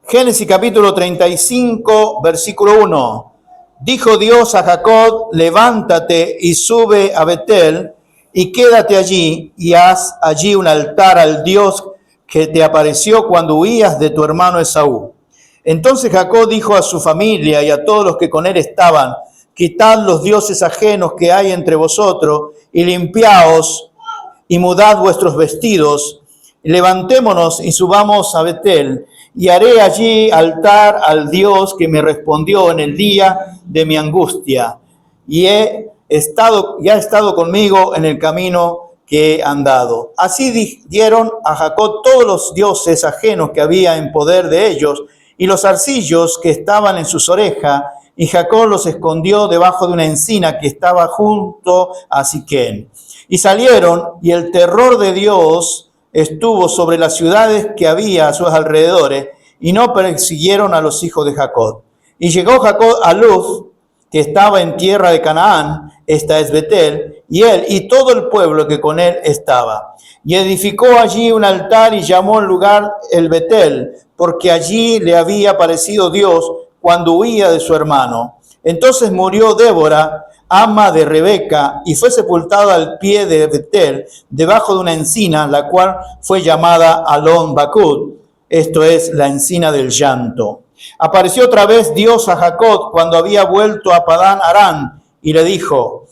Génesis capítulo 35, versículo 1. Dijo Dios a Jacob, levántate y sube a Betel y quédate allí y haz allí un altar al Dios que te apareció cuando huías de tu hermano Esaú. Entonces Jacob dijo a su familia y a todos los que con él estaban, quitad los dioses ajenos que hay entre vosotros y limpiaos y mudad vuestros vestidos. Levantémonos y subamos a Betel y haré allí altar al Dios que me respondió en el día de mi angustia y ha estado conmigo en el camino que he andado. Así dieron a Jacob todos los dioses ajenos que había en poder de ellos y los zarcillos que estaban en sus orejas, y Jacob los escondió debajo de una encina que estaba junto a Siquén. Y salieron, y el terror de Dios estuvo sobre las ciudades que había a sus alrededores, y no persiguieron a los hijos de Jacob. Y llegó Jacob a Luz, que estaba en tierra de Canaán, esta es Betel, y él y todo el pueblo que con él estaba. Y edificó allí un altar y llamó el lugar el Betel, porque allí le había aparecido Dios cuando huía de su hermano. Entonces murió Débora, ama de Rebeca, y fue sepultada al pie de Betel, debajo de una encina, la cual fue llamada Alon Bakut, esto es, la encina del llanto. Apareció otra vez Dios a Jacob cuando había vuelto a Padán Aram, y le dijo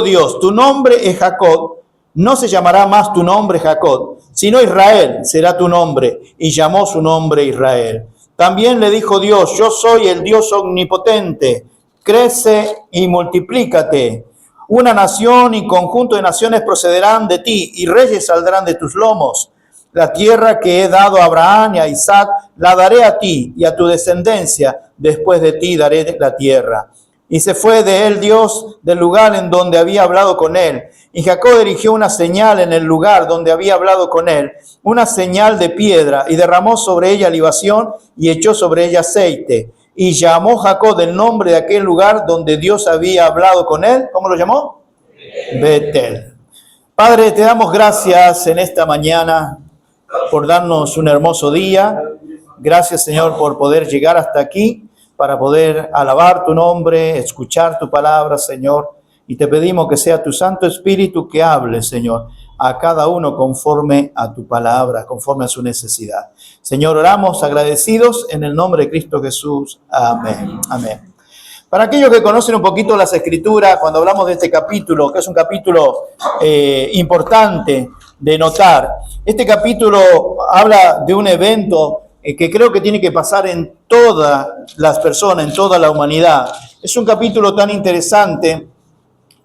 Dios, tu nombre es Jacob, no se llamará más tu nombre Jacob, sino Israel será tu nombre, y llamó su nombre Israel. También le dijo Dios, yo soy el Dios omnipotente, crece y multiplícate. Una nación y conjunto de naciones procederán de ti, y reyes saldrán de tus lomos. La tierra que he dado a Abraham y a Isaac, la daré a ti y a tu descendencia, después de ti daré la tierra. Y se fue de él Dios del lugar en donde había hablado con él. Y Jacob erigió una señal en el lugar donde había hablado con él, una señal de piedra, y derramó sobre ella libación y echó sobre ella aceite. Y llamó Jacob del nombre de aquel lugar donde Dios había hablado con él. ¿Cómo lo llamó? Betel. Padre, te damos gracias en esta mañana por darnos un hermoso día. Gracias, Señor, por poder llegar hasta aquí, para poder alabar tu nombre, escuchar tu palabra, Señor. Y te pedimos que sea tu Santo Espíritu que hable, Señor, a cada uno conforme a tu palabra, conforme a su necesidad. Señor, oramos agradecidos en el nombre de Cristo Jesús. Amén. Amén. Para aquellos que conocen un poquito las Escrituras, cuando hablamos de este capítulo, que es un capítulo importante de notar, este capítulo habla de un evento que creo que tiene que pasar en todas las personas, en toda la humanidad. Es un capítulo tan interesante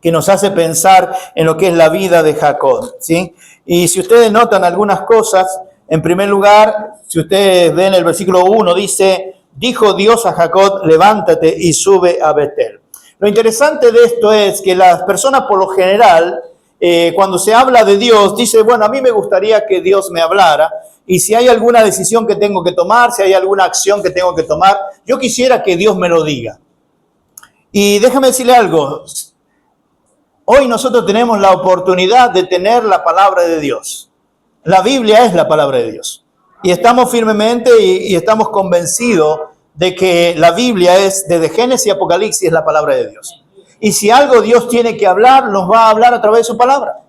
que nos hace pensar en lo que es la vida de Jacob, ¿sí? Y si ustedes notan algunas cosas, en primer lugar, si ustedes ven el versículo 1, dice, dijo Dios a Jacob, levántate y sube a Betel. Lo interesante de esto es que las personas por lo general, cuando se habla de Dios, dice, bueno, a mí me gustaría que Dios me hablara, y si hay alguna decisión que tengo que tomar, si hay alguna acción que tengo que tomar, yo quisiera que Dios me lo diga. Y déjame decirle algo, hoy nosotros tenemos la oportunidad de tener la palabra de Dios. La Biblia es la palabra de Dios. Y estamos firmemente y estamos convencidos de que la Biblia es, desde Génesis y Apocalipsis, es la palabra de Dios. Y si algo Dios tiene que hablar, nos va a hablar a través de su palabra.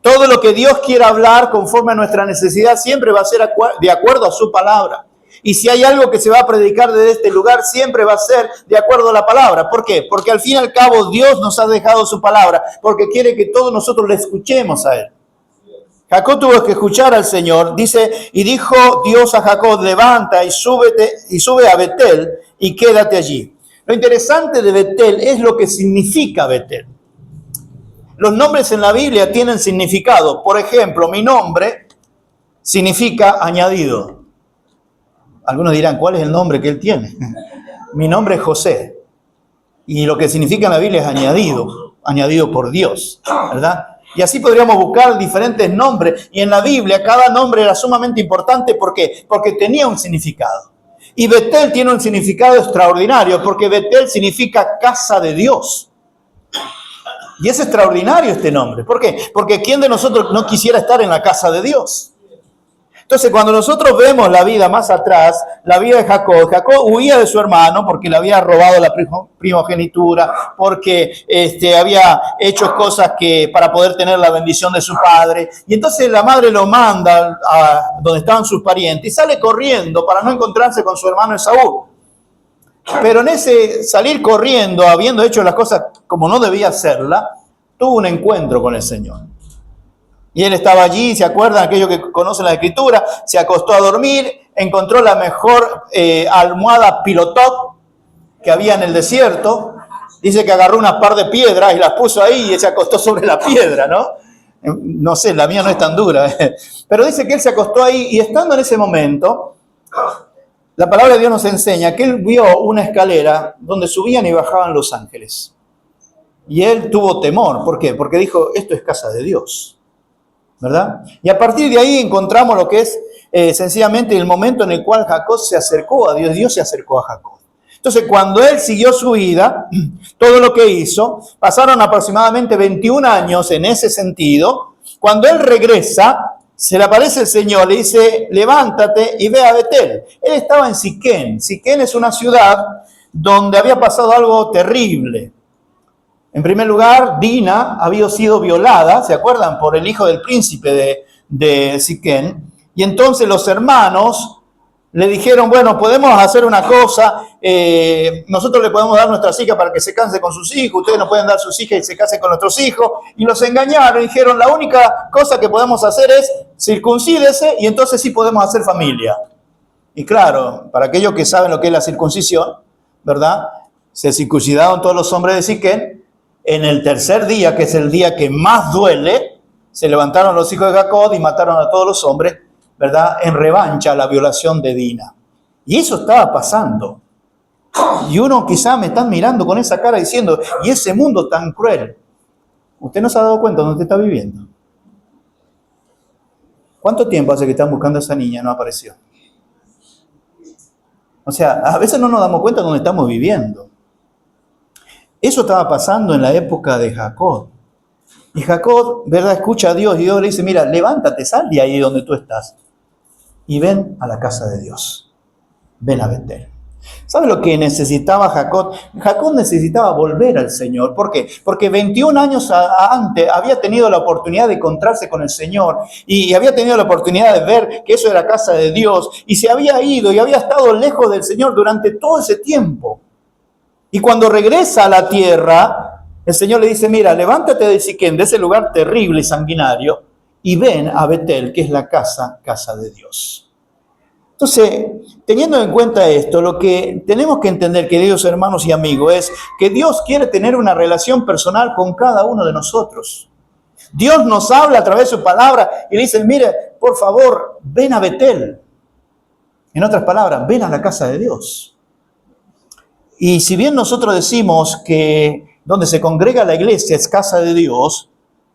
Todo lo que Dios quiera hablar conforme a nuestra necesidad siempre va a ser de acuerdo a su palabra. Y si hay algo que se va a predicar desde este lugar, siempre va a ser de acuerdo a la palabra. ¿Por qué? Porque al fin y al cabo Dios nos ha dejado su palabra, porque quiere que todos nosotros le escuchemos a Él. Jacob tuvo que escuchar al Señor. Dice, y dijo Dios a Jacob, levanta y sube a Betel y quédate allí. Lo interesante de Betel es lo que significa Betel. Los nombres en la Biblia tienen significado. Por ejemplo, mi nombre significa añadido. Algunos dirán, ¿cuál es el nombre que él tiene? Mi nombre es José. Y lo que significa en la Biblia es añadido por Dios, ¿verdad? Y así podríamos buscar diferentes nombres. Y en la Biblia cada nombre era sumamente importante. ¿Por qué? Porque tenía un significado. Y Betel tiene un significado extraordinario, porque Betel significa casa de Dios. Y es extraordinario este nombre. ¿Por qué? Porque ¿quién de nosotros no quisiera estar en la casa de Dios? Entonces, cuando nosotros vemos la vida más atrás, la vida de Jacob, Jacob huía de su hermano porque le había robado la primogenitura, porque había hecho cosas para poder tener la bendición de su padre. Y entonces la madre lo manda a donde estaban sus parientes y sale corriendo para no encontrarse con su hermano Esaú. Pero en ese salir corriendo, habiendo hecho las cosas como no debía hacerla, tuvo un encuentro con el Señor. Y él estaba allí, ¿se acuerdan? Aquellos que conocen la Escritura, se acostó a dormir, encontró la mejor almohada pilotot que había en el desierto. Dice que agarró una par de piedras y las puso ahí y se acostó sobre la piedra, ¿no? No sé, la mía no es tan dura. Pero dice que él se acostó ahí y estando en ese momento, la palabra de Dios nos enseña que él vio una escalera donde subían y bajaban los ángeles. Y él tuvo temor. ¿Por qué? Porque dijo, esto es casa de Dios. ¿Verdad? Y a partir de ahí encontramos lo que es sencillamente el momento en el cual Jacob se acercó a Dios, Dios se acercó a Jacob. Entonces, cuando él siguió su vida, todo lo que hizo, pasaron aproximadamente 21 años en ese sentido. Cuando él regresa, se le aparece el Señor, le dice, levántate y ve a Betel. Él estaba en Siquén. Siquén es una ciudad donde había pasado algo terrible. En primer lugar, Dina había sido violada, ¿se acuerdan? Por el hijo del príncipe de Siquén. Y entonces los hermanos le dijeron, bueno, podemos hacer una cosa, nosotros le podemos dar nuestras hijas para que se case con sus hijos, ustedes nos pueden dar sus hijas y se casen con nuestros hijos. Y los engañaron y dijeron, la única cosa que podemos hacer es circuncídese y entonces sí podemos hacer familia. Y claro, para aquellos que saben lo que es la circuncisión, ¿verdad? Se circuncidaron todos los hombres de Siquén. En el tercer día, que es el día que más duele, se levantaron los hijos de Jacob y mataron a todos los hombres, ¿verdad? En revancha a la violación de Dina. Y eso estaba pasando. Y uno quizá me está mirando con esa cara diciendo, ¿y ese mundo tan cruel? ¿Usted no se ha dado cuenta de dónde está viviendo? ¿Cuánto tiempo hace que están buscando a esa niña? No apareció. O sea, a veces no nos damos cuenta de dónde estamos viviendo. Eso estaba pasando en la época de Jacob. Y Jacob, ¿verdad? Escucha a Dios y Dios le dice, mira, levántate, sal de ahí donde tú estás y ven a la casa de Dios. Ven a Betel. ¿Sabe lo que necesitaba Jacob? Jacob necesitaba volver al Señor. ¿Por qué? Porque 21 años antes había tenido la oportunidad de encontrarse con el Señor y había tenido la oportunidad de ver que eso era casa de Dios y se había ido y había estado lejos del Señor durante todo ese tiempo. Y cuando regresa a la tierra, el Señor le dice, mira, levántate de Siquén, de ese lugar terrible y sanguinario, y ven a Betel, que es la casa de Dios. Entonces, teniendo en cuenta esto, lo que tenemos que entender, queridos hermanos y amigos, es que Dios quiere tener una relación personal con cada uno de nosotros. Dios nos habla a través de su palabra y le dice, mire, por favor, ven a Betel. En otras palabras, ven a la casa de Dios. Y si bien nosotros decimos que donde se congrega la iglesia es casa de Dios,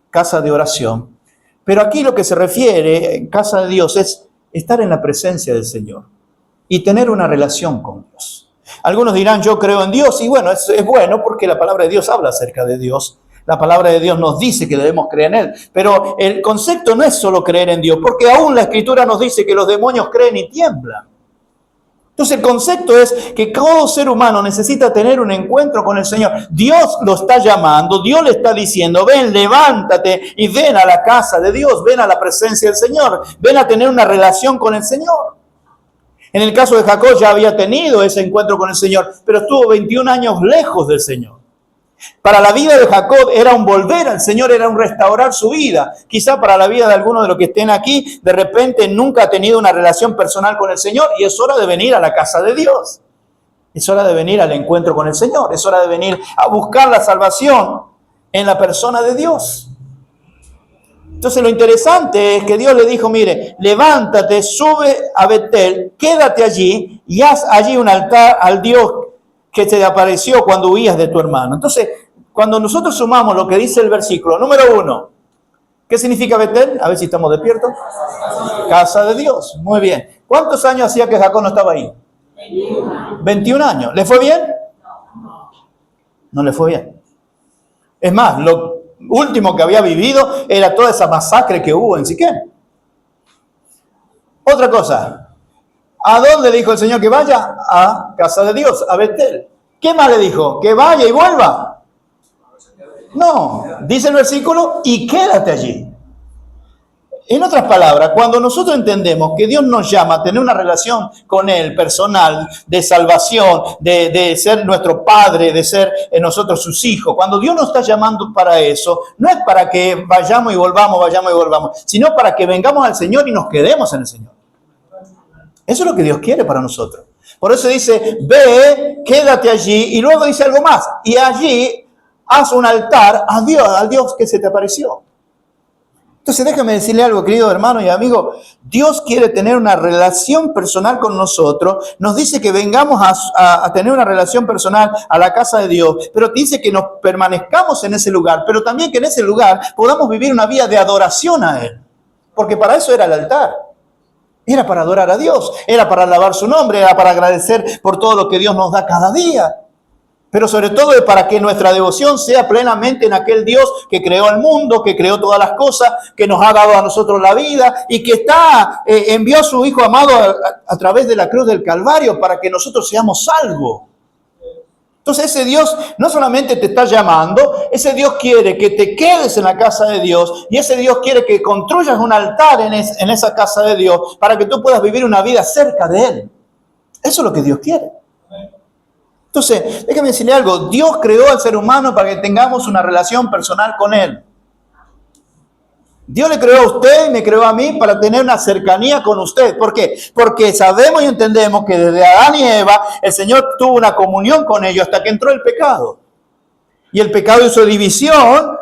casa de oración, pero aquí lo que se refiere en casa de Dios es estar en la presencia del Señor y tener una relación con Dios. Algunos dirán, yo creo en Dios, y bueno, es bueno porque la palabra de Dios habla acerca de Dios. La palabra de Dios nos dice que debemos creer en Él, pero el concepto no es solo creer en Dios, porque aún la Escritura nos dice que los demonios creen y tiemblan. Entonces el concepto es que todo ser humano necesita tener un encuentro con el Señor. Dios lo está llamando, Dios le está diciendo, ven, levántate y ven a la casa de Dios, ven a la presencia del Señor, ven a tener una relación con el Señor. En el caso de Jacob ya había tenido ese encuentro con el Señor, pero estuvo 21 años lejos del Señor. Para la vida de Jacob era un volver al Señor, era un restaurar su vida. Quizá para la vida de algunos de los que estén aquí, de repente nunca ha tenido una relación personal con el Señor y es hora de venir a la casa de Dios. Es hora de venir al encuentro con el Señor. Es hora de venir a buscar la salvación en la persona de Dios. Entonces lo interesante es que Dios le dijo, mire, levántate, sube a Betel, quédate allí y haz allí un altar al Dios que te apareció cuando huías de tu hermano. Entonces, cuando nosotros sumamos lo que dice el versículo, número 1, ¿qué significa Betel? A ver si estamos despiertos. Casa de Dios. Muy bien. ¿Cuántos años hacía que Jacob no estaba ahí? 21 años. ¿Le fue bien? No le fue bien. Es más, lo último que había vivido era toda esa masacre que hubo en Siquén. Otra cosa, ¿a dónde le dijo el Señor que vaya? A casa de Dios, a Betel. ¿Qué más le dijo? ¿Que vaya y vuelva? No, dice el versículo, y quédate allí. En otras palabras, cuando nosotros entendemos que Dios nos llama a tener una relación con Él personal, de salvación, de ser nuestro Padre, de ser nosotros sus hijos, cuando Dios nos está llamando para eso, no es para que vayamos y volvamos, sino para que vengamos al Señor y nos quedemos en el Señor. Eso es lo que Dios quiere para nosotros. Por eso dice, ve, quédate allí, y luego dice algo más, y allí haz un altar a Dios, al Dios que se te apareció. Entonces déjame decirle algo, querido hermano y amigo. Dios quiere tener una relación personal con nosotros. Nos dice que vengamos a tener una relación personal a la casa de Dios. Pero dice que nos permanezcamos en ese lugar. Pero también que en ese lugar podamos vivir una vida de adoración a Él. Porque para eso era el altar. Era para adorar a Dios. Era para alabar su nombre. Era para agradecer por todo lo que Dios nos da cada día. Pero sobre todo es para que nuestra devoción sea plenamente en aquel Dios que creó el mundo, que creó todas las cosas, que nos ha dado a nosotros la vida y que envió a su Hijo amado a través de la cruz del Calvario para que nosotros seamos salvos. Entonces ese Dios no solamente te está llamando, ese Dios quiere que te quedes en la casa de Dios y ese Dios quiere que construyas un altar en esa casa de Dios para que tú puedas vivir una vida cerca de Él. Eso es lo que Dios quiere. Entonces, déjame decirle algo. Dios creó al ser humano para que tengamos una relación personal con Él. Dios le creó a usted y me creó a mí para tener una cercanía con usted. ¿Por qué? Porque sabemos y entendemos que desde Adán y Eva, el Señor tuvo una comunión con ellos hasta que entró el pecado. Y el pecado hizo división,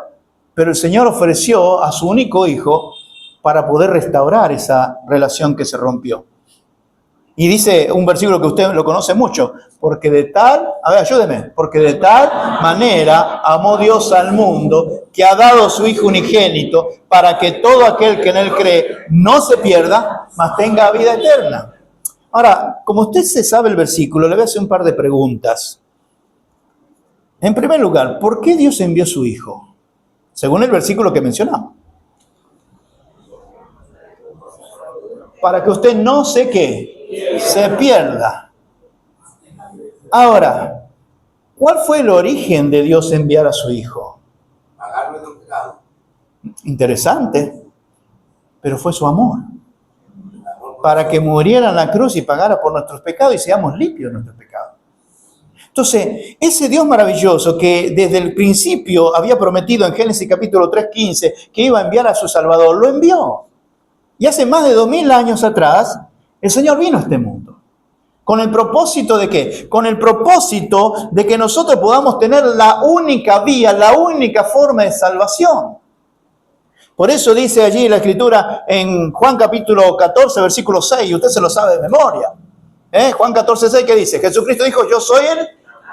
pero el Señor ofreció a su único Hijo para poder restaurar esa relación que se rompió. Y dice un versículo que usted lo conoce mucho, porque de tal manera amó Dios al mundo, que ha dado a su Hijo unigénito, para que todo aquel que en Él cree no se pierda, mas tenga vida eterna. Ahora, como usted se sabe el versículo, le voy a hacer un par de preguntas. En primer lugar, ¿por qué Dios envió a su Hijo? Según el versículo que mencionamos. Para que usted no se pierda. Ahora, ¿cuál fue el origen de Dios enviar a su Hijo? Pagar nuestro pecado. Interesante, pero fue su amor. Para que muriera en la cruz y pagara por nuestros pecados y seamos limpios de nuestros pecados. Entonces, ese Dios maravilloso que desde el principio había prometido en Génesis capítulo 3:15 que iba a enviar a su Salvador, lo envió. Y hace más de 2000 años atrás, el Señor vino a este mundo. ¿Con el propósito de qué? Con el propósito de que nosotros podamos tener la única vía, la única forma de salvación. Por eso dice allí la Escritura en Juan capítulo 14, versículo 6, y usted se lo sabe de memoria. Juan 14, 6, ¿qué dice? Jesucristo dijo, yo soy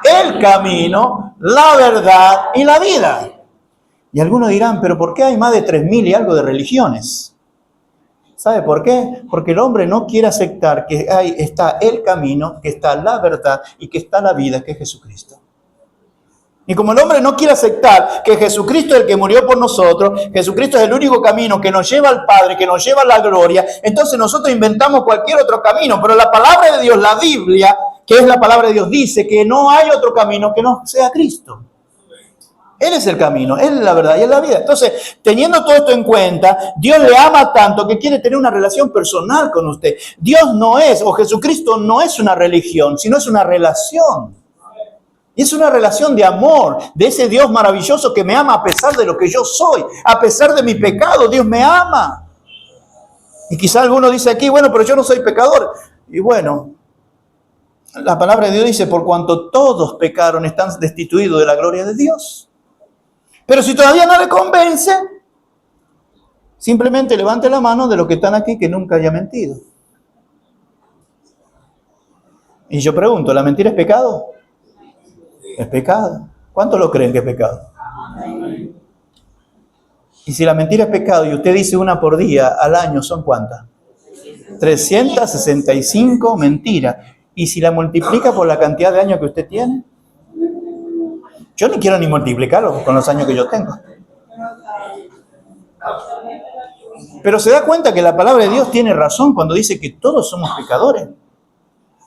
el camino, la verdad y la vida. Y algunos dirán, ¿pero por qué hay más de 3000 y algo de religiones? ¿Sabe por qué? Porque el hombre no quiere aceptar que está el camino, que está la verdad y que está la vida, que es Jesucristo. Y como el hombre no quiere aceptar que Jesucristo es el que murió por nosotros, Jesucristo es el único camino que nos lleva al Padre, que nos lleva a la gloria, entonces nosotros inventamos cualquier otro camino. Pero la palabra de Dios, la Biblia, que es la palabra de Dios, dice que no hay otro camino que no sea Cristo. Él es el camino, Él es la verdad y es la vida. Entonces, teniendo todo esto en cuenta, Dios le ama tanto que quiere tener una relación personal con usted. Dios no es, o Jesucristo no es una religión, sino es una relación. Y es una relación de amor, de ese Dios maravilloso que me ama a pesar de lo que yo soy, a pesar de mi pecado, Dios me ama. Y quizá alguno dice aquí, bueno, pero yo no soy pecador. Y bueno, la palabra de Dios dice, por cuanto todos pecaron, están destituidos de la gloria de Dios. Pero si todavía no le convence, simplemente levante la mano de los que están aquí que nunca haya mentido. Y yo pregunto, ¿la mentira es pecado? Es pecado. ¿Cuántos lo creen que es pecado? Y si la mentira es pecado y usted dice una por día al año, ¿son cuántas? 365 mentiras. Y si la multiplica por la cantidad de años que usted tiene, yo no quiero ni multiplicarlo con los años que yo tengo. Pero se da cuenta que la palabra de Dios tiene razón cuando dice que todos somos pecadores.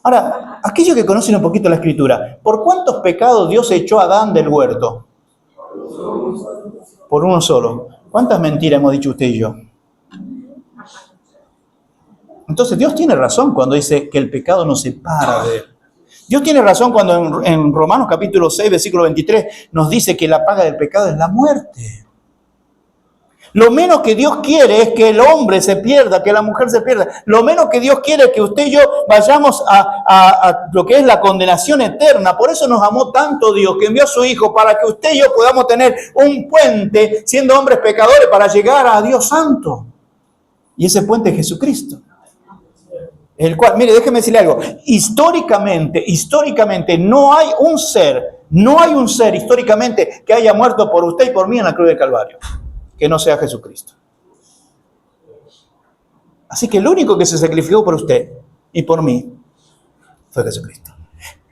Ahora, aquellos que conocen un poquito la Escritura, ¿por cuántos pecados Dios echó a Adán del huerto? Por uno solo. ¿Cuántas mentiras hemos dicho usted y yo? Entonces Dios tiene razón cuando dice que el pecado nos separa de Él. Dios tiene razón cuando en Romanos capítulo 6, versículo 23, nos dice que la paga del pecado es la muerte. Lo menos que Dios quiere es que el hombre se pierda, que la mujer se pierda. Lo menos que Dios quiere es que usted y yo vayamos a lo que es la condenación eterna. Por eso nos amó tanto Dios, que envió a su Hijo para que usted y yo podamos tener un puente, siendo hombres pecadores, para llegar a Dios Santo. Y ese puente es Jesucristo. El cual, mire, déjeme decirle algo. Históricamente, no hay un ser históricamente que haya muerto por usted y por mí en la cruz del Calvario, que no sea Jesucristo. Así que el único que se sacrificó por usted y por mí fue Jesucristo.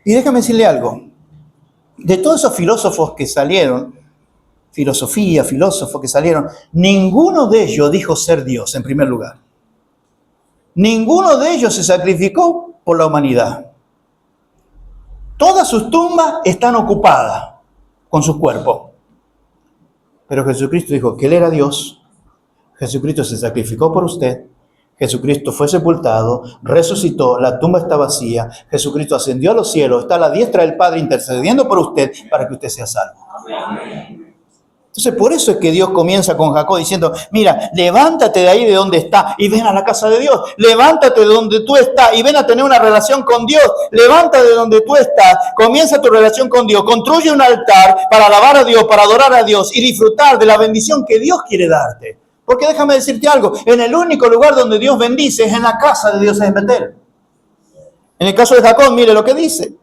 Y déjame decirle algo. De todos esos filósofos que salieron, filósofos que salieron, ninguno de ellos dijo ser Dios en primer lugar. Ninguno de ellos se sacrificó por la humanidad. Todas sus tumbas están ocupadas con sus cuerpos. Pero Jesucristo dijo que Él era Dios. Jesucristo se sacrificó por usted. Jesucristo fue sepultado, resucitó, la tumba está vacía. Jesucristo ascendió a los cielos, está a la diestra del Padre intercediendo por usted para que usted sea salvo. Entonces, por eso es que Dios comienza con Jacob diciendo, mira, levántate de ahí de donde está y ven a la casa de Dios. Levántate de donde tú estás y ven a tener una relación con Dios. Levántate de donde tú estás, comienza tu relación con Dios. Construye un altar para alabar a Dios, para adorar a Dios y disfrutar de la bendición que Dios quiere darte. Porque déjame decirte algo, en el único lugar donde Dios bendice es en la casa de Dios en Betel. En el caso de Jacob, mire lo que dice.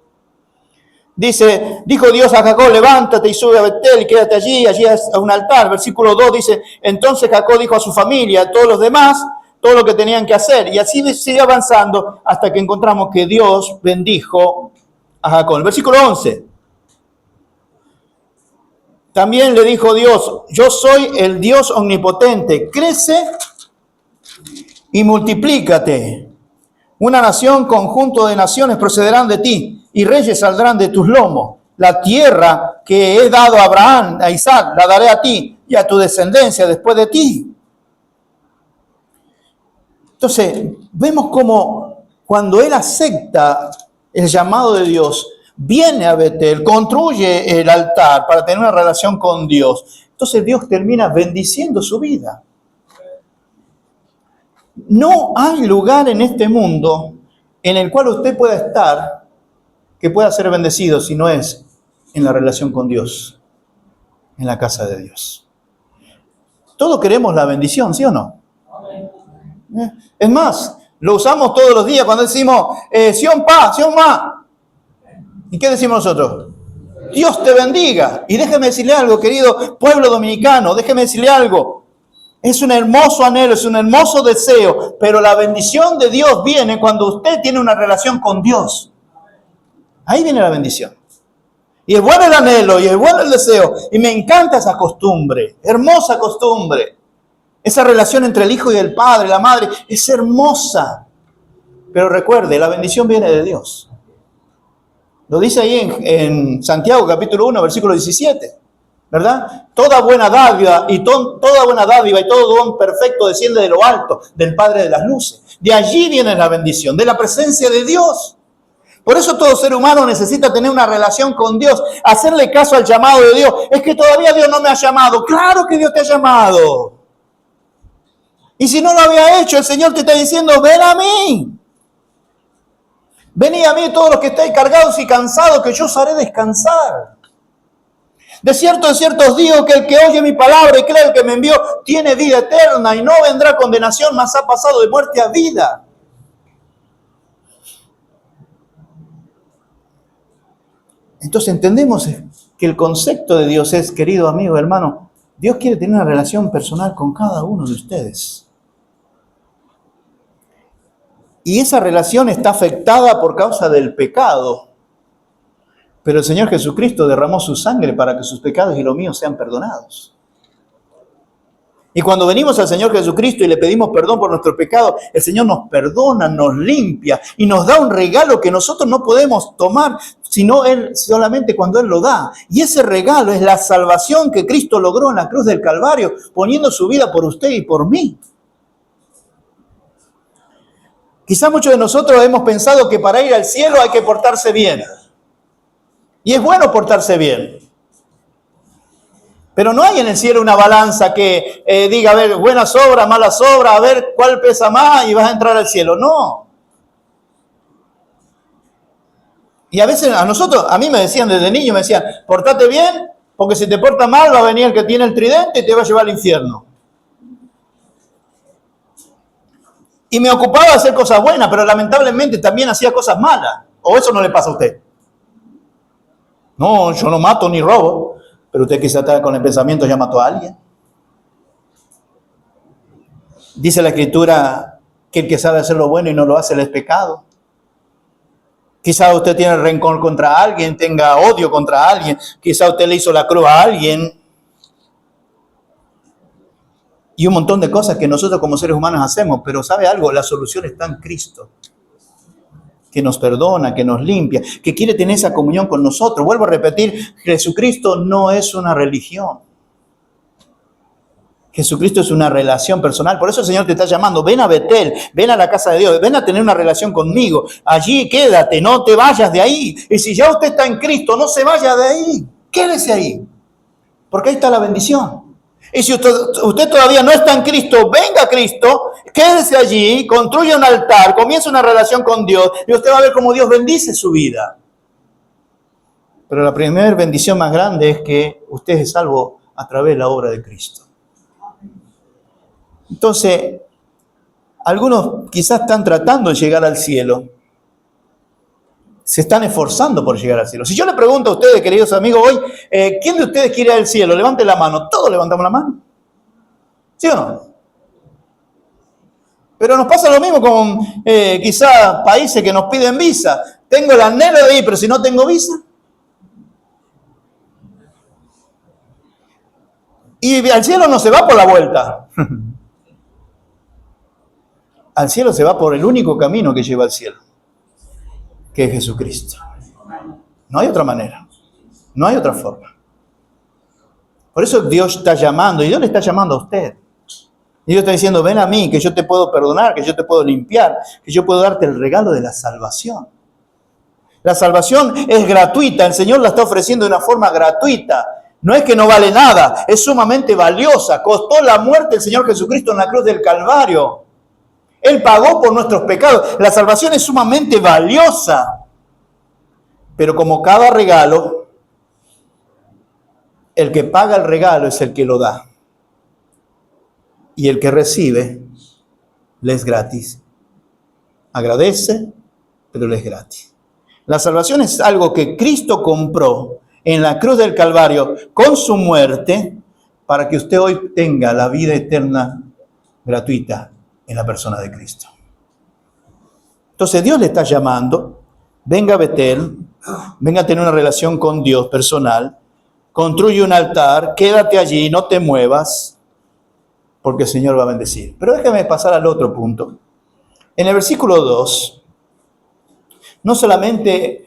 Dice, dijo Dios a Jacob, levántate y sube a Betel y quédate allí es un altar. Versículo 2 dice, entonces Jacob dijo a su familia, a todos los demás, todo lo que tenían que hacer. Y así sigue avanzando hasta que encontramos que Dios bendijo a Jacob. El versículo 11. También le dijo Dios, yo soy el Dios omnipotente, crece y multiplícate. Una nación, conjunto de naciones procederán de ti y reyes saldrán de tus lomos. La tierra que he dado a Abraham, a Isaac, la daré a ti y a tu descendencia después de ti. Entonces, vemos cómo cuando él acepta el llamado de Dios, viene a Betel, construye el altar para tener una relación con Dios. Entonces Dios termina bendiciendo su vida. No hay lugar en este mundo en el cual usted pueda estar que pueda ser bendecido si no es en la relación con Dios, en la casa de Dios. Todos queremos la bendición, ¿sí o no? Es más, lo usamos todos los días cuando decimos Sion Pa, Sion Ma. ¿Y qué decimos nosotros? Dios te bendiga. Y déjeme decirle algo, querido pueblo dominicano, déjeme decirle algo. Es un hermoso anhelo, es un hermoso deseo, pero la bendición de Dios viene cuando usted tiene una relación con Dios. Ahí viene la bendición. Y es bueno el anhelo, y es bueno el deseo. Y me encanta esa costumbre, hermosa costumbre. Esa relación entre el hijo y el padre, la madre, es hermosa. Pero recuerde, la bendición viene de Dios. Lo dice ahí en Santiago capítulo 1, versículo 17. ¿Verdad? Toda buena dádiva y todo don perfecto desciende de lo alto, del Padre de las luces. De allí viene la bendición, de la presencia de Dios. Por eso todo ser humano necesita tener una relación con Dios, hacerle caso al llamado de Dios. Es que todavía Dios no me ha llamado. Claro que Dios te ha llamado. Y si no lo había hecho, el Señor te está diciendo, ven a mí. Venid a mí todos los que estáis cargados y cansados, que yo os haré descansar. De cierto os digo que el que oye mi palabra y cree el que me envió, tiene vida eterna y no vendrá condenación, mas ha pasado de muerte a vida. Entonces entendemos que el concepto de Dios es, querido amigo, hermano, Dios quiere tener una relación personal con cada uno de ustedes. Y esa relación está afectada por causa del pecado. Pero el Señor Jesucristo derramó su sangre para que sus pecados y los míos sean perdonados. Y cuando venimos al Señor Jesucristo y le pedimos perdón por nuestros pecados, el Señor nos perdona, nos limpia y nos da un regalo que nosotros no podemos tomar, sino Él solamente cuando Él lo da. Y ese regalo es la salvación que Cristo logró en la cruz del Calvario, poniendo su vida por usted y por mí. Quizá muchos de nosotros hemos pensado que para ir al cielo hay que portarse bien. Y es bueno portarse bien. Pero no hay en el cielo una balanza que diga, a ver, buenas obras, malas obras, a ver cuál pesa más y vas a entrar al cielo. No. Y a veces a mí me decían desde niño, me decían, portate bien, porque si te portas mal va a venir el que tiene el tridente y te va a llevar al infierno. Y me ocupaba de hacer cosas buenas, pero lamentablemente también hacía cosas malas. ¿O eso no le pasa a usted? No, yo no mato ni robo. Pero usted quizá está con el pensamiento, ya mató a alguien. Dice la Escritura que el que sabe hacer lo bueno y no lo hace, le es pecado. Quizá usted tiene rencor contra alguien, tenga odio contra alguien. Quizá usted le hizo la cruz a alguien. Y un montón de cosas que nosotros como seres humanos hacemos. Pero ¿sabe algo? La solución está en Cristo. Que nos perdona, que nos limpia, que quiere tener esa comunión con nosotros. Vuelvo a repetir, Jesucristo no es una religión. Jesucristo es una relación personal. Por eso el Señor te está llamando, ven a Betel, ven a la casa de Dios, ven a tener una relación conmigo. Allí quédate, no te vayas de ahí. Y si ya usted está en Cristo, no se vaya de ahí, quédese ahí. Porque ahí está la bendición. Y si usted todavía no está en Cristo, venga a Cristo, quédese allí, construya un altar, comience una relación con Dios y usted va a ver cómo Dios bendice su vida. Pero la primera bendición más grande es que usted es salvo a través de la obra de Cristo. Entonces, algunos quizás están tratando de llegar al cielo. Se están esforzando por llegar al cielo. Si yo le pregunto a ustedes, queridos amigos, hoy, ¿quién de ustedes quiere ir al cielo? Levante la mano. Todos levantamos la mano. ¿Sí o no? Pero nos pasa lo mismo con quizás países que nos piden visa. Tengo el anhelo de ir, pero si no tengo visa. Y al cielo no se va por la vuelta. Al cielo se va por el único camino que lleva al cielo, que es Jesucristo. No hay otra manera, no hay otra forma. Por eso Dios está llamando, y Dios le está llamando a usted. Y Dios está diciendo, ven a mí, que yo te puedo perdonar, que yo te puedo limpiar, que yo puedo darte el regalo de la salvación. La salvación es gratuita, el Señor la está ofreciendo de una forma gratuita. No es que no vale nada, es sumamente valiosa. Costó la muerte el Señor Jesucristo en la cruz del Calvario. Él pagó por nuestros pecados. La salvación es sumamente valiosa. Pero como cada regalo, el que paga el regalo es el que lo da. Y el que recibe, le es gratis. Agradece, pero le es gratis. La salvación es algo que Cristo compró en la cruz del Calvario con su muerte para que usted hoy tenga la vida eterna gratuita en la persona de Cristo. Entonces Dios le está llamando, venga a Betel, venga a tener una relación con Dios personal, construye un altar, quédate allí, no te muevas, porque el Señor va a bendecir. Pero déjame pasar al otro punto. En el versículo 2, no solamente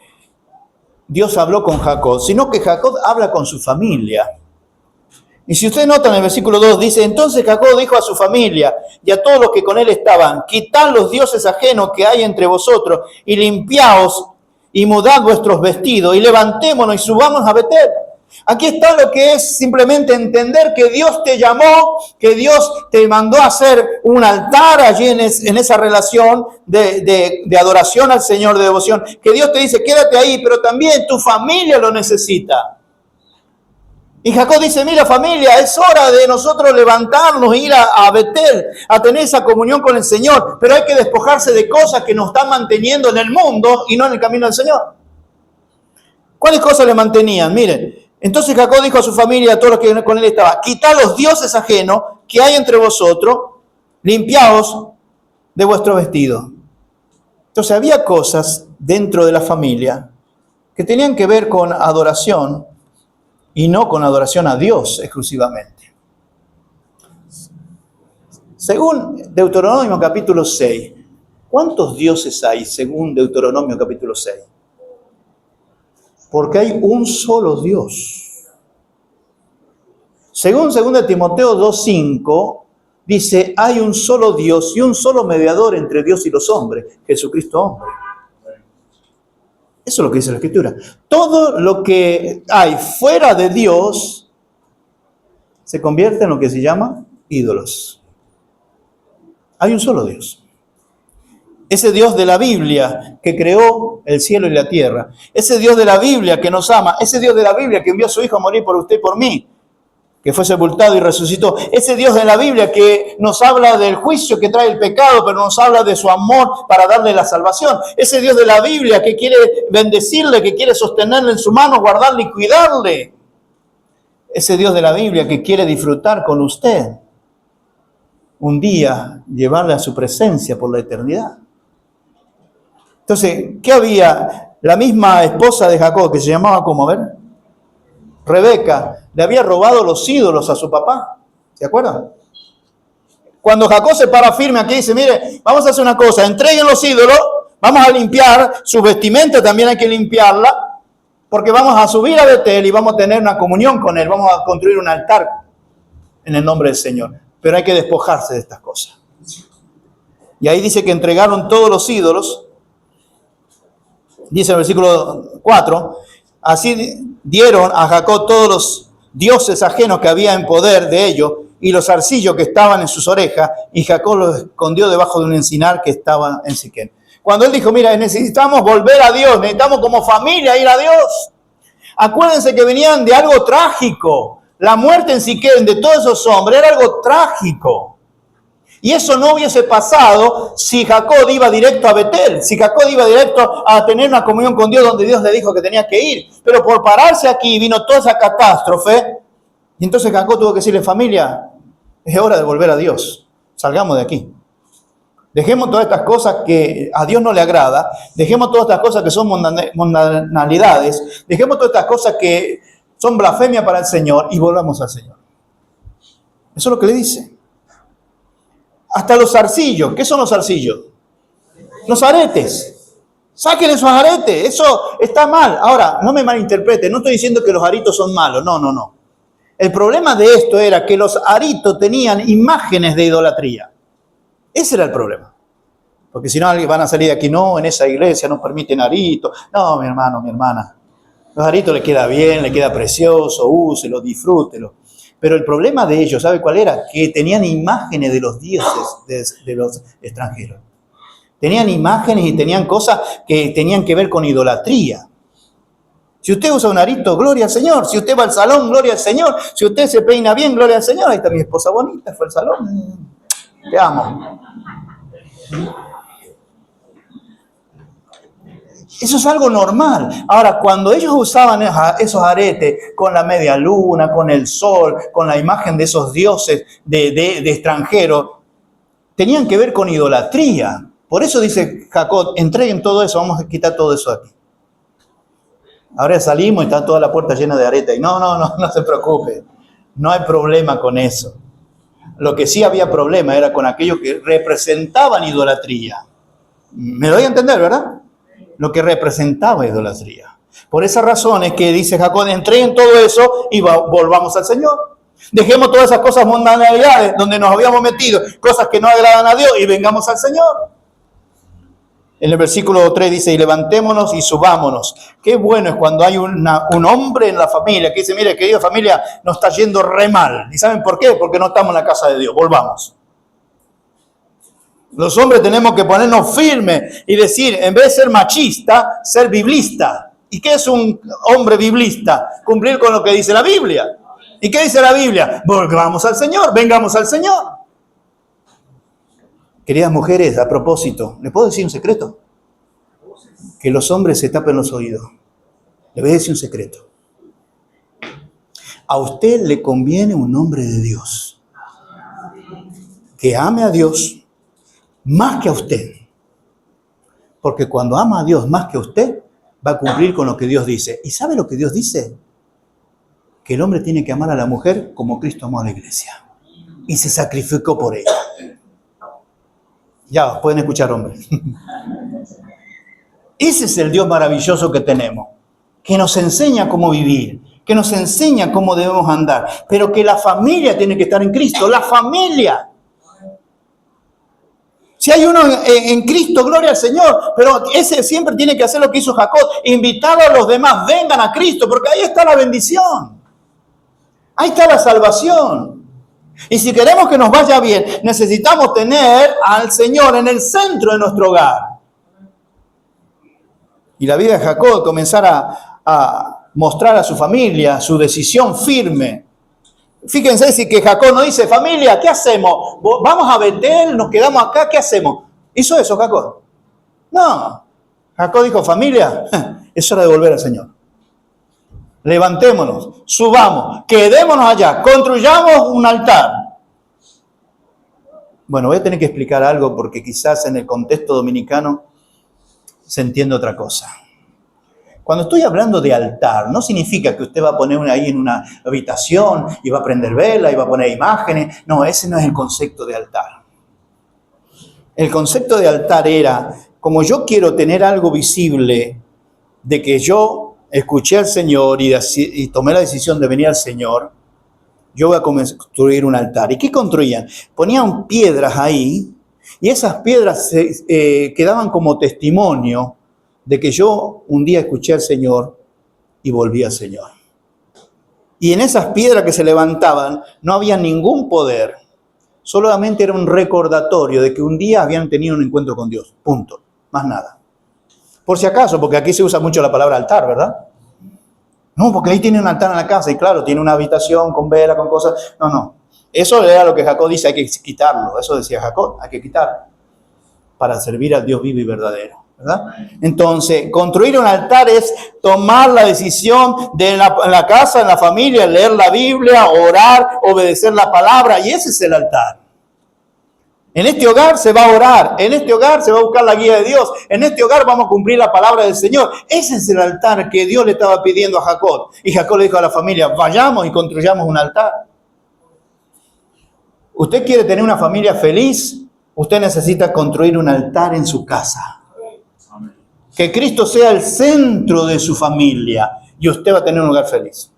Dios habló con Jacob, sino que Jacob habla con su familia. Y si usted nota en el versículo 2, dice, entonces Jacob dijo a su familia y a todos los que con él estaban, quitad los dioses ajenos que hay entre vosotros y limpiaos y mudad vuestros vestidos y levantémonos y subamos a Betel. Aquí está lo que es simplemente entender que Dios te llamó, que Dios te mandó a hacer un altar allí en esa relación de adoración al Señor, de devoción, que Dios te dice, quédate ahí, pero también tu familia lo necesita. Y Jacob dice, mira familia, es hora de nosotros levantarnos e ir a Betel, a tener esa comunión con el Señor, pero hay que despojarse de cosas que nos están manteniendo en el mundo y no en el camino del Señor. ¿Cuáles cosas le mantenían? Miren, entonces Jacob dijo a su familia, a todos los que con él estaban, quitad los dioses ajenos que hay entre vosotros, limpiaos de vuestro vestido. Entonces había cosas dentro de la familia que tenían que ver con adoración y no con adoración a Dios exclusivamente. Según Deuteronomio capítulo 6, ¿cuántos dioses hay según Deuteronomio capítulo 6? Porque hay un solo Dios. Según 2 Timoteo 2:5, dice, hay un solo Dios y un solo mediador entre Dios y los hombres, Jesucristo hombre. Eso es lo que dice la Escritura. Todo lo que hay fuera de Dios se convierte en lo que se llama ídolos. Hay un solo Dios. Ese Dios de la Biblia que creó el cielo y la tierra. Ese Dios de la Biblia que nos ama. Ese Dios de la Biblia que envió a su Hijo a morir por usted y por mí. Que fue sepultado y resucitó. Ese Dios de la Biblia que nos habla del juicio que trae el pecado, pero nos habla de su amor para darle la salvación. Ese Dios de la Biblia que quiere bendecirle, que quiere sostenerle en su mano, guardarle y cuidarle. Ese Dios de la Biblia que quiere disfrutar con usted. Un día llevarle a su presencia por la eternidad. Entonces, ¿qué había? La misma esposa de Jacob, que se llamaba, ¿cómo? A ver, Rebeca, le había robado los ídolos a su papá. ¿Se acuerdan? Cuando Jacob se para firme aquí y dice, mire, vamos a hacer una cosa, entreguen los ídolos, vamos a limpiar, su vestimenta también hay que limpiarla, porque vamos a subir a Betel y vamos a tener una comunión con él, vamos a construir un altar en el nombre del Señor. Pero hay que despojarse de estas cosas. Y ahí dice que entregaron todos los ídolos. Dice en el versículo 4, así dieron a Jacob todos los dioses ajenos que había en poder de ellos y los zarcillos que estaban en sus orejas, y Jacob los escondió debajo de un encinar que estaba en Siquem. Cuando él dijo, mira, necesitamos volver a Dios, necesitamos como familia ir a Dios. Acuérdense que venían de algo trágico. La muerte en Siquem de todos esos hombres era algo trágico. Y eso no hubiese pasado si Jacob iba directo a Betel, si Jacob iba directo a tener una comunión con Dios donde Dios le dijo que tenía que ir. Pero por pararse aquí vino toda esa catástrofe. Y entonces Jacob tuvo que decirle, familia, es hora de volver a Dios. Salgamos de aquí. Dejemos todas estas cosas que a Dios no le agrada. Dejemos todas estas cosas que son mundanalidades. Dejemos todas estas cosas que son blasfemia para el Señor y volvamos al Señor. Eso es lo que le dice. Hasta los zarcillos. ¿Qué son los zarcillos? Los aretes. Saquen esos aretes. Eso está mal. Ahora, no me malinterpreten. No estoy diciendo que los aritos son malos. No. El problema de esto era que los aritos tenían imágenes de idolatría. Ese era el problema. Porque si no, alguien van a salir de aquí. No, en esa iglesia no permiten aritos. No, mi hermano, mi hermana. Los aritos le queda bien, le queda precioso. Úselo, disfrútelo. Pero el problema de ellos, ¿sabe cuál era? Que tenían imágenes de los dioses de los extranjeros. Tenían imágenes y tenían cosas que tenían que ver con idolatría. Si usted usa un arito, gloria al Señor. Si usted va al salón, gloria al Señor. Si usted se peina bien, gloria al Señor. Ahí está mi esposa bonita, fue al salón. Te amo. Eso es algo normal. Ahora, cuando ellos usaban esos aretes con la media luna, con el sol, con la imagen de esos dioses de extranjeros, tenían que ver con idolatría. Por eso dice Jacob, entreguen todo eso, vamos a quitar todo eso aquí. Ahora salimos y está toda la puerta llena de aretes. No se preocupe. No hay problema con eso. Lo que sí había problema era con aquellos que representaban idolatría. ¿Me doy a entender, verdad? Lo que representaba idolatría. Por esa razón es que dice Jacob, entreguen todo eso y volvamos al Señor. Dejemos todas esas cosas mundanalidades donde nos habíamos metido, cosas que no agradan a Dios, y vengamos al Señor. En el versículo 3 dice, y levantémonos y subámonos. Qué bueno es cuando hay un hombre en la familia que dice, mire, querida familia, nos está yendo re mal. ¿Y saben por qué? Porque no estamos en la casa de Dios. Volvamos. Los hombres tenemos que ponernos firmes y decir, en vez de ser machista, ser biblista. ¿Y qué es un hombre biblista? Cumplir con lo que dice la Biblia. ¿Y qué dice la Biblia? Volvamos al Señor, vengamos al Señor. Queridas mujeres, a propósito, ¿les puedo decir un secreto? Que los hombres se tapen los oídos. Les voy a decir un secreto. A usted le conviene un hombre de Dios. Que ame a Dios más que a usted. Porque cuando ama a Dios más que a usted, va a cumplir con lo que Dios dice. ¿Y sabe lo que Dios dice? Que el hombre tiene que amar a la mujer como Cristo amó a la iglesia. Y se sacrificó por ella. Ya, pueden escuchar, hombres. Ese es el Dios maravilloso que tenemos, que nos enseña cómo vivir, que nos enseña cómo debemos andar, pero que la familia tiene que estar en Cristo, la familia. Si hay uno en Cristo, gloria al Señor, pero ese siempre tiene que hacer lo que hizo Jacob, invitar a los demás, vengan a Cristo, porque ahí está la bendición, ahí está la salvación. Y si queremos que nos vaya bien, necesitamos tener al Señor en el centro de nuestro hogar. Y la vida de Jacob comenzar a mostrar a su familia su decisión firme. Fíjense si que Jacob no dice, familia, ¿qué hacemos? ¿Vamos a Betel? ¿Nos quedamos acá? ¿Qué hacemos? ¿Hizo eso Jacob? No. Jacob dijo, familia, es hora de volver al Señor. Levantémonos, subamos, quedémonos allá, construyamos un altar. Bueno, voy a tener que explicar algo porque quizás en el contexto dominicano se entiende otra cosa. Cuando estoy hablando de altar, no significa que usted va a poner ahí en una habitación y va a prender vela y va a poner imágenes. No, ese no es el concepto de altar. El concepto de altar era, como yo quiero tener algo visible de que yo escuché al Señor y tomé la decisión de venir al Señor, yo voy a construir un altar. ¿Y qué construían? Ponían piedras ahí y esas piedras quedaban como testimonio de que yo un día escuché al Señor y volví al Señor. Y en esas piedras que se levantaban no había ningún poder, solamente era un recordatorio de que un día habían tenido un encuentro con Dios, punto, más nada. Por si acaso, porque aquí se usa mucho la palabra altar, ¿verdad? No, porque ahí tiene un altar en la casa y claro, tiene una habitación con vela, con cosas. No. Eso era lo que Jacob dice, hay que quitarlo. Eso decía Jacob, hay que quitarlo para servir al Dios vivo y verdadero. ¿Verdad? Entonces, construir un altar es tomar la decisión de en la casa, en la familia, leer la Biblia, orar, obedecer la palabra, y ese es el altar. En este hogar se va a orar, en este hogar se va a buscar la guía de Dios, en este hogar vamos a cumplir la palabra del Señor. Ese es el altar que Dios le estaba pidiendo a Jacob. Y Jacob le dijo a la familia, vayamos y construyamos un altar. ¿Usted quiere tener una familia feliz? Usted necesita construir un altar en su casa. Que Cristo sea el centro de su familia y usted va a tener un hogar feliz.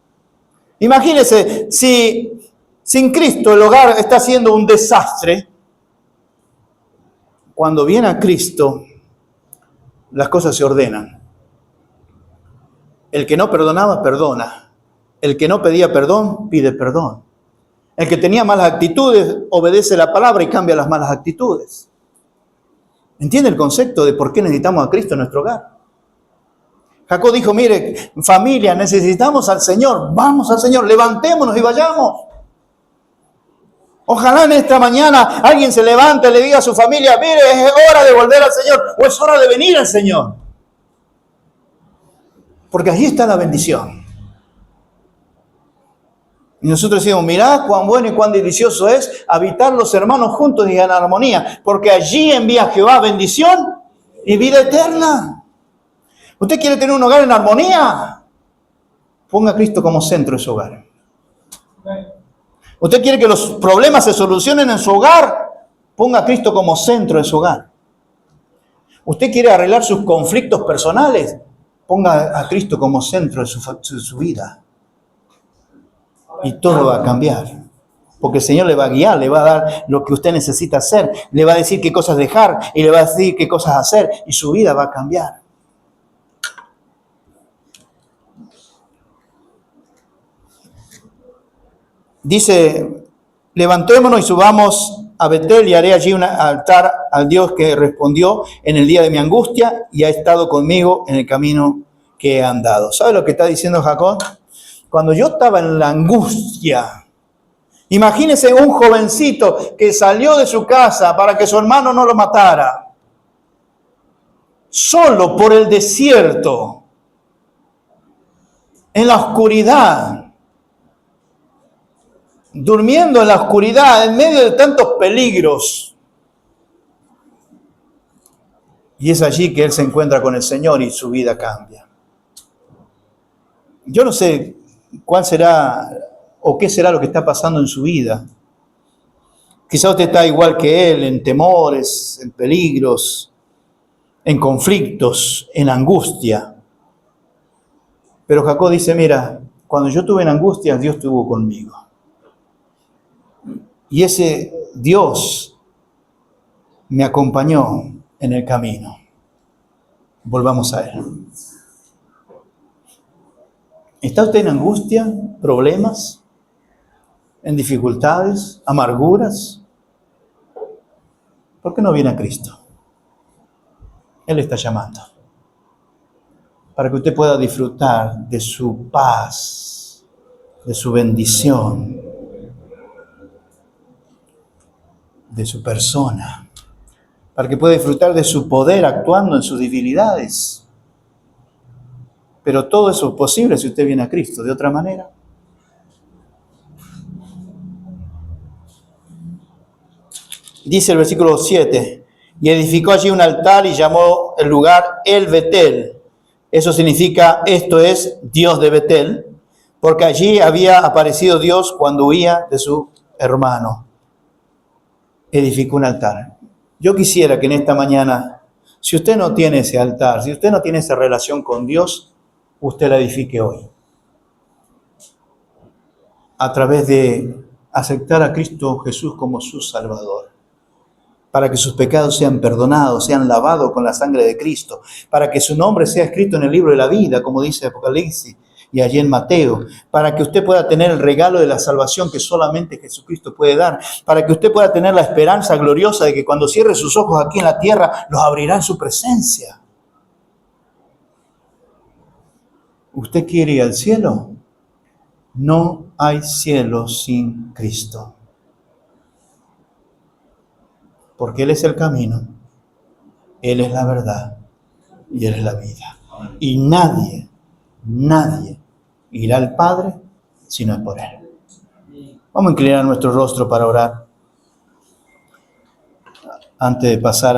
Imagínese si sin Cristo el hogar está siendo un desastre. Cuando viene a Cristo, las cosas se ordenan. El que no perdonaba, perdona. El que no pedía perdón, pide perdón. El que tenía malas actitudes, obedece la palabra y cambia las malas actitudes. ¿Entiende el concepto de por qué necesitamos a Cristo en nuestro hogar? Jacob dijo, mire, familia, necesitamos al Señor. Vamos al Señor, levantémonos y vayamos. Ojalá en esta mañana alguien se levante y le diga a su familia, mire, es hora de volver al Señor o es hora de venir al Señor. Porque allí está la bendición. Y nosotros decimos, mirá cuán bueno y cuán delicioso es habitar los hermanos juntos y en armonía, porque allí envía Jehová bendición y vida eterna. ¿Usted quiere tener un hogar en armonía? Ponga a Cristo como centro de su hogar. ¿Usted quiere que los problemas se solucionen en su hogar? Ponga a Cristo como centro de su hogar. ¿Usted quiere arreglar sus conflictos personales? Ponga a Cristo como centro de su vida. Y todo va a cambiar. Porque el Señor le va a guiar, le va a dar lo que usted necesita hacer. Le va a decir qué cosas dejar y le va a decir qué cosas hacer. Y su vida va a cambiar. Dice, levantémonos y subamos a Betel y haré allí un altar al Dios que respondió en el día de mi angustia y ha estado conmigo en el camino que he andado. ¿Sabe lo que está diciendo Jacob? Cuando yo estaba en la angustia, imagínese un jovencito que salió de su casa para que su hermano no lo matara, solo por el desierto, en la oscuridad, durmiendo en la oscuridad, en medio de tantos peligros. Y es allí que él se encuentra con el Señor y su vida cambia. Yo no sé cuál será o qué será lo que está pasando en su vida, Quizá usted está igual que él, en temores, en peligros, en conflictos, en angustia. Pero Jacob dice, mira, cuando yo estuve en angustia, Dios estuvo conmigo. Y ese Dios me acompañó en el camino. Volvamos a él. ¿Está usted en angustia, problemas, en dificultades, amarguras? ¿Por qué no viene a Cristo? Él está llamando para que usted pueda disfrutar de su paz, de su bendición, de su persona, para que pueda disfrutar de su poder actuando en sus debilidades. Pero todo eso es posible si usted viene a Cristo. De otra manera, dice el versículo 7, y edificó allí un altar y llamó el lugar El Betel. Eso significa, esto es Dios de Betel, porque allí había aparecido Dios cuando huía de su hermano. Edificó un altar. Yo quisiera que en esta mañana, si usted no tiene ese altar, si usted no tiene esa relación con Dios, usted la edifique hoy. A través de aceptar a Cristo Jesús como su Salvador. Para que sus pecados sean perdonados, sean lavados con la sangre de Cristo, para que su nombre sea escrito en el libro de la vida, como dice Apocalipsis y allí en Mateo, para que usted pueda tener el regalo de la salvación que solamente Jesucristo puede dar, para que usted pueda tener la esperanza gloriosa de que cuando cierre sus ojos aquí en la tierra, los abrirá en su presencia. ¿Usted quiere ir al cielo? No hay cielo sin Cristo. Porque Él es el camino, Él es la verdad y Él es la vida. Y nadie irá al Padre si no es por Él. Vamos a inclinar nuestro rostro para orar antes de pasar